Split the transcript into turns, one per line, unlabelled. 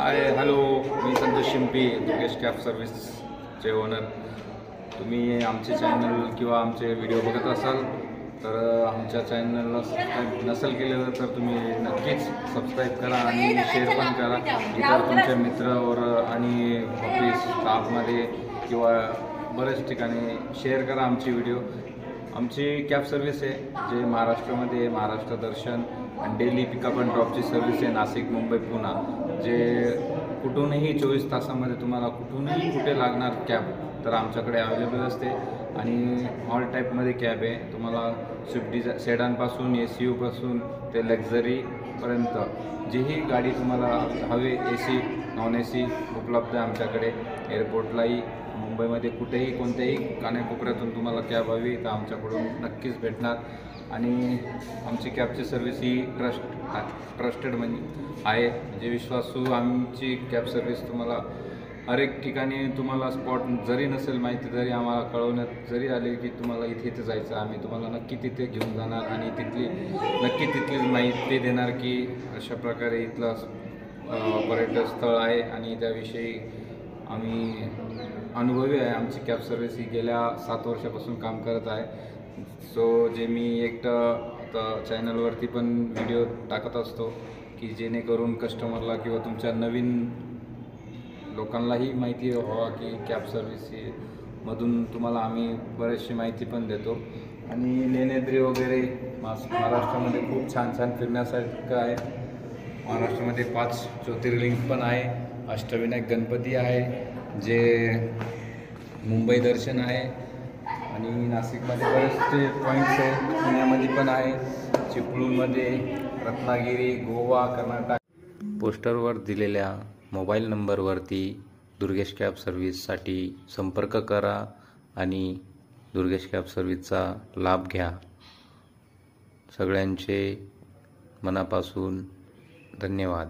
Hi hello, मी संतोष शिंपी, Durgesh cab सर्व्हिसचे owner. तुम्ही आमचे channel किंवा आमचे व्हिडिओ बघत असाल तर आमच्या चॅनलला सबस्क्राईब नसेल केलेलं तर तुम्ही नक्कीच सबस्क्राईब करा आणि शेअर पण करा इतर तुमच्या मित्रावर आणि ऑफिस स्टाफमध्ये किंवा बऱ्याच ठिकाणी शेअर करा आमची व्हिडिओ. आमची कॅब सर्व्हिस आहे जे महाराष्ट्रामध्ये महाराष्ट्र दर्शन आणि डेली पिकअप अँड ड्रॉपची सर्व्हिस आहे. नाशिक, मुंबई, पुणे जे कुठूनही 24 तासामध्ये तुम्हाला कुठूनही कुठे लागणार कॅब तर आमच्याकडे अवेलेबल असते. आणि ऑल टाईपमध्ये कॅब आहे. तुम्हाला स्विफ्ट डिझायर सेडानपासून SUV ते लक्झरीपर्यंत जीही गाडी तुम्हाला हवे AC नॉन AC उपलब्ध आहे आमच्याकडे. एअरपोर्टलाही मुंबईमध्ये कुठेही कोणत्याही कानाकोपऱ्यातून तुम्हाला कॅब हवी तर आमच्याकडून नक्कीच भेटणार. आणि आमची कॅबची सर्व्हिस ही ट्रस्टेड आहे, म्हणजे विश्वासू. आमची कॅब सर्व्हिस तुम्हाला हर एक ठिकाणी तुम्हाला स्पॉट जरी नसेल माहिती तरी आम्हाला कळवण्यात जरी आले की तुम्हाला इथे जायचं आम्ही तुम्हाला नक्की तिथे घेऊन जाणार आणि तिथली माहिती देणार की अशा प्रकारे इथलं पर्यटन स्थळ आहे आणि त्याविषयी आम्ही अनुभवी आहे. आमची कॅब सर्व्हिस ही गेल्या 7 वर्षापासून काम करत आहे. सो जे मी आता चॅनलवरती पण व्हिडिओ टाकत असतो की जेणेकरून कस्टमरला किंवा तुमच्या नवीन लोकांनाही माहिती व्हावा की कॅब सर्व्हिस मधून तुम्हाला आम्ही बरीचशी माहिती पण देतो. आणि लेण्याद्री वगैरे महाराष्ट्रामध्ये खूप छान फिरण्यासारखं आहे. महाराष्ट्रामध्ये 5 ज्योतिर्लिंग पण आहे. अष्टविनायक गणपती आहे जे मुंबई दर्शन आहे. आणि नाशिकमध्ये बरेचसे पॉईंट्स आहे. पुण्यामध्ये पण आहे, चिपळूणमध्ये, रत्नागिरी, गोवा, कर्नाटक.
पोस्टरवर दिलेल्या मोबाईल नंबरवरती दुर्गेश कॅब सर्व्हिससाठी संपर्क करा आणि दुर्गेश कॅब सर्व्हिसचा लाभ घ्या. सगळ्यांचे मनापासून धन्यवाद.